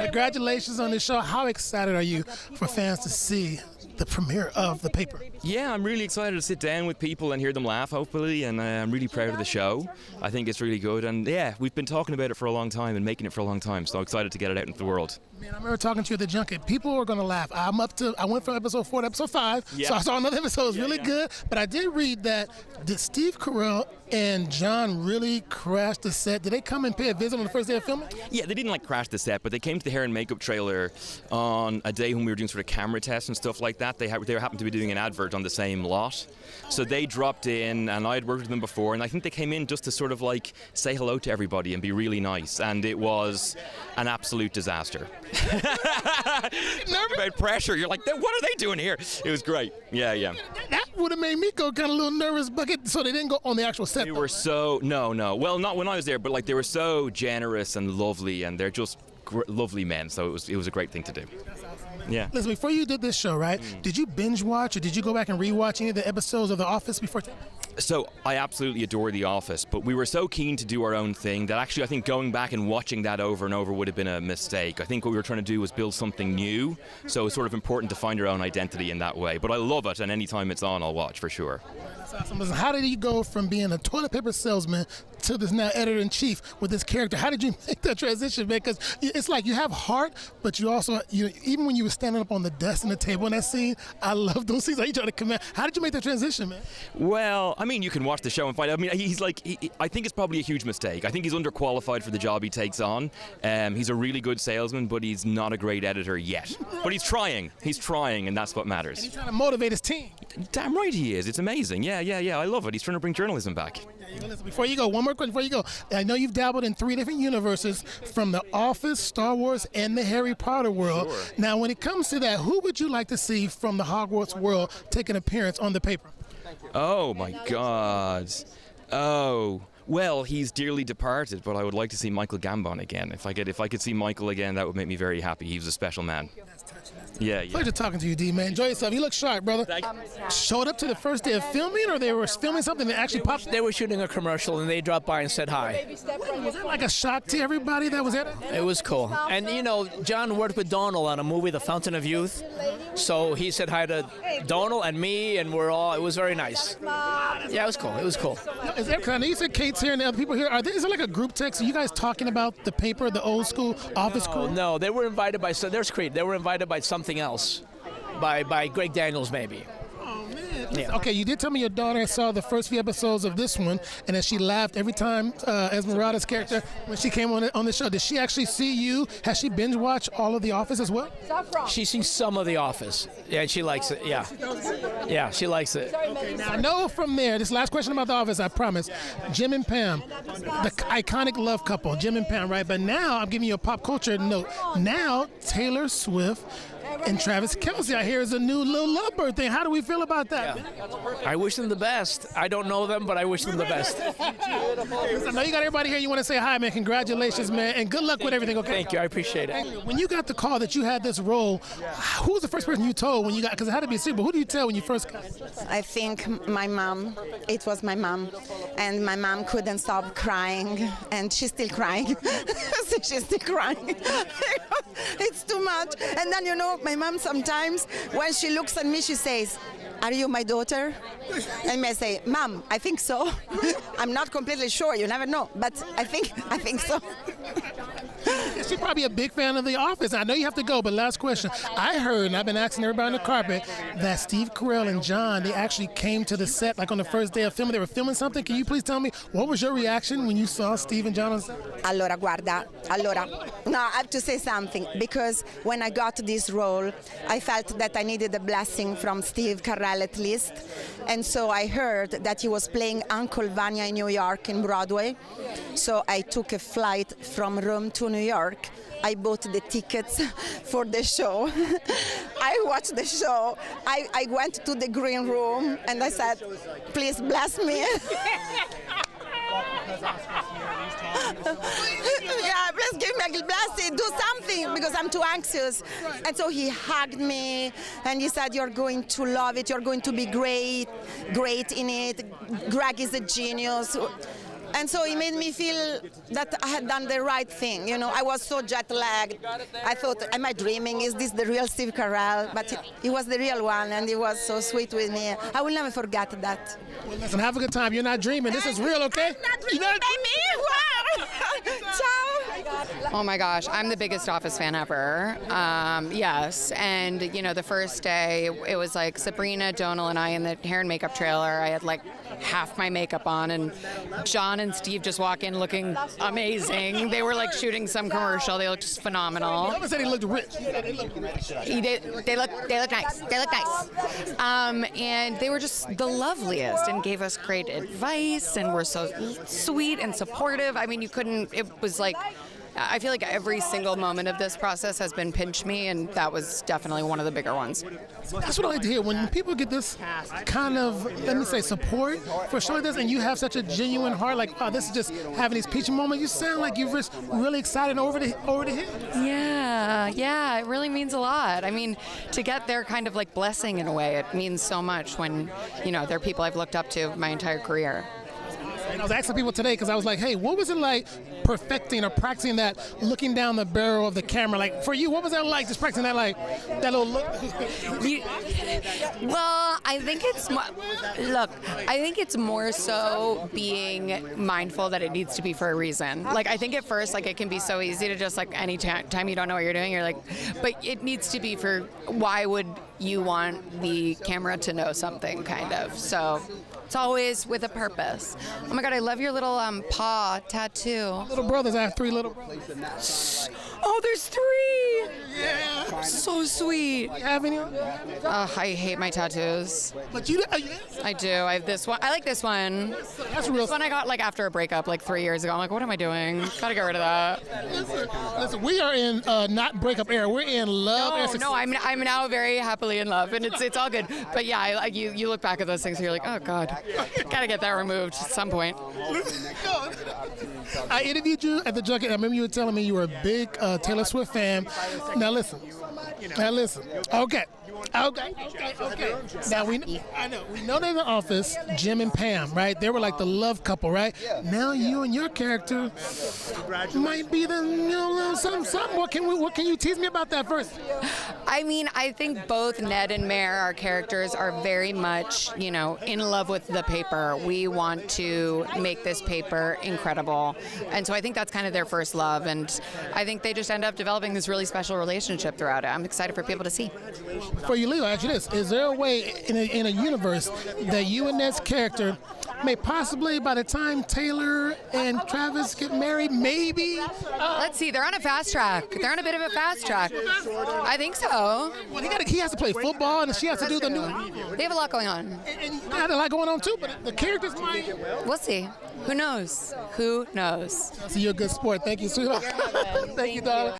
congratulations on this show. How excited are you for fans to see the premiere of the paper? Yeah, I'm really excited to sit down with people and hear them laugh, hopefully, and I'm really proud of the show. I think it's really good, and yeah, we've been talking about it for a long time and making it for a long time, so I'm excited to get it out into the world. Man, I remember talking to you at the junket. People are going to laugh. I went from episode 4 to episode 5, so I saw another episode. It was really good, but I did read that did Steve Carell and John really crashed the set? Did they come and pay a visit on the first day of filming? Yeah, they didn't crash the set, but they came to the hair and makeup trailer on a day when we were doing sort of camera tests and stuff like that. They happened to be doing an advert on the same lot. So they dropped in, and I had worked with them before, and I think they came in just to sort of say hello to everybody and be really nice, and it was an absolute disaster. Nervous about pressure. You're like, what are they doing here? It was great. Yeah. That would have made me go kind of a little nervous, bucket. So they didn't go on the actual set. They were so no. Well, not when I was there, but they were so generous and lovely, and they're just lovely men. So it was a great thing to do. Yeah. Listen, before you did this show, right? Did you binge watch or did you go back and rewatch any of the episodes of The Office before? So I absolutely adore The Office, but we were so keen to do our own thing that actually I think going back and watching that over and over would have been a mistake. I think what we were trying to do was build something new, so it's sort of important to find your own identity in that way. But I love it, and anytime it's on, I'll watch for sure. That's awesome. Listen, how did you go from being a toilet paper salesman to this now editor-in-chief with this character? How did you make that transition, man? Because it's like you have heart, but you also, even when you were standing up on the desk and the table in that scene, I love those scenes. How you trying to command? How did you make that transition, man? Well, I mean, you can watch the show and find out. I mean, I think it's probably a huge mistake. I think he's underqualified for the job he takes on. He's a really good salesman, but he's not a great editor yet. But he's trying. He's trying, and that's what matters. And he's trying to motivate his team. Damn right he is. It's amazing. Yeah. I love it. He's trying to bring journalism back. Listen, before you go, one more question before you go. I know you've dabbled in 3 different universes, from The Office, Star Wars, and the Harry Potter world. Sure. Now, when it comes to that, who would you like to see from the Hogwarts world take an appearance on the paper? Oh, my God. Oh. Well, he's dearly departed, but I would like to see Michael Gambon again. If I could see Michael again, that would make me very happy. He was a special man. Yeah. Pleasure talking to you, D, man. Enjoy yourself. You look sharp, brother. Showed up to the first day of filming, or they were filming something that actually popped? They were shooting a commercial, and they dropped by and said hi. Was that like a shock to everybody that was there? It was cool. And, John worked with Domhnall on a movie, The Fountain of Youth. So he said hi to Domhnall and me, and it was very nice. Yeah, it was cool. It was cool. I know you said Kate's here and the other people here. Is it like a group text? Are you guys talking about the paper, the old school Office crew? No, they were invited by, there's Creed. They were invited by something else, by Greg Daniels maybe. Oh, man. Yeah. Okay, you did tell me your daughter saw the first few episodes of this one, and that she laughed every time Esmeralda's character, when she came on the show. Did she actually see you? Has she binge watched all of The Office as well? She's seen some of The Office. Yeah, she likes it. Yeah. Yeah, she likes it. Okay, now I know from there, this last question about The Office, I promise. Jim and Pam, the iconic love couple, Jim and Pam, right? But now, I'm giving you a pop culture note. Now, Taylor Swift and Travis Kelce, I hear, is a new little lovebird thing. How do we feel about that? Yeah. I wish them the best. I don't know them, but I wish them the best. I know you got everybody here. You want to say hi, man. Congratulations, man, and good luck with everything, okay? Thank you. I appreciate it. When you got the call that you had this role, who was the first person you told when you got, because it had to be a secret, but who do you tell when you first got? I think my mom. It was my mom. And my mom couldn't stop crying, and she's still crying. She's still crying. It's too much. And then, my mom sometimes, when she looks at me, she says, "Are you my daughter?" And I say, "Mom, I think so." I'm not completely sure. You never know. But I think so. She's probably a big fan of The Office. I know you have to go, but last question. I heard, and I've been asking everybody on the carpet, that Steve Carell and John, they actually came to the set like on the first day of filming. They were filming something. Can you please tell me, what was your reaction when you saw Steve and John on set? Allora, no, I have to say something, because when I got this role, I felt that I needed a blessing from Steve Carrell at least. And so I heard that he was playing Uncle Vanya in New York in Broadway. So I took a flight from Rome to New York. I bought the tickets for the show. I watched the show. I went to the green room and I said, "Please bless me." Yeah, please give me a blessing, do something, because I'm too anxious. And so he hugged me and he said, "You're going to love it, you're going to be great in it. Greg is a genius." And so it made me feel that I had done the right thing. You know, I was so jet lagged. I thought, am I dreaming? Is this the real Steve Carell? But he was the real one, and he was so sweet with me. I will never forget that. Well, listen, have a good time. You're not dreaming. This is real, okay? I'm not dreaming, baby. Wow. Ciao. Oh my gosh, I'm the biggest Office fan ever. Yes, and you know, the first day it was like Sabrina, Domhnall, and I in the hair and makeup trailer. I had like half my makeup on, and John and Steve just walk in looking amazing. They were like shooting some commercial. They looked just phenomenal. I said he looked rich. They looked rich. They look nice. They look nice. And they were just the loveliest and gave us great advice and were so sweet and supportive. I mean, you couldn't. It was like, I feel like every single moment of this process has been pinch me, and that was definitely one of the bigger ones. That's what I like to hear. When people get this kind of, let me say, support for showing this, and you have such a genuine heart, like, oh, this is just having these peachy moments. You sound like you're just really excited over the hill. Yeah, it really means a lot. I mean, to get their kind of like blessing in a way, it means so much when, you know, they're people I've looked up to my entire career. And I was asking people today because I was like, hey, what was it like perfecting or practicing that, looking down the barrel of the camera? Like, for you, what was that like, just practicing that, like, that little look? Well, I think it's more so being mindful that it needs to be for a reason. Like, I think at first, like, it can be so easy to just, like, any time you don't know what you're doing, you're like, but it needs to be for, why would you want the camera to know something, kind of. So it's always with a purpose. Oh my God, I love your little paw tattoo. Little brothers, I have 3 little brothers. Oh, there's 3. Yeah. So sweet. You have any? I hate my tattoos. But you, I do. I have this one. I like this one. that's real. This one I got like after a breakup like 3 years ago. I'm like, what am I doing? Gotta get rid of that. Listen, we are in not breakup era. We're in love era. No, I'm now very happily in love, and it's all good. But yeah, you look back at those things and you're like, oh God, gotta get that removed at some point. I interviewed you at the junket. I remember you were telling me you were a big Taylor Swift fan. Now listen. Okay. Now we know they're in the office, Jim and Pam, right? They were like the love couple, right? Now you and your character might be the something. What can you tease me about that first? I mean, I think both Ned and Mare, our characters, are very much, you know, in love with the paper. We want to make this paper incredible. And so I think that's kind of their first love. And I think they just end up developing this really special relationship throughout it. I'm excited for people to see. Before you leave, I'll ask you this. Is there a way in a universe that you and Ned's character may possibly, by the time Taylor and Travis get married, maybe? Let's see. They're on a fast track. They're on a bit of a fast track. I think so. Well, he has to play football, and she has to do the new. They have a lot going on. And you got a lot going on too, but the characters might. We'll see. Who knows? Who knows? So you're a good sport. Thank you, sweetheart. Thank you, darling.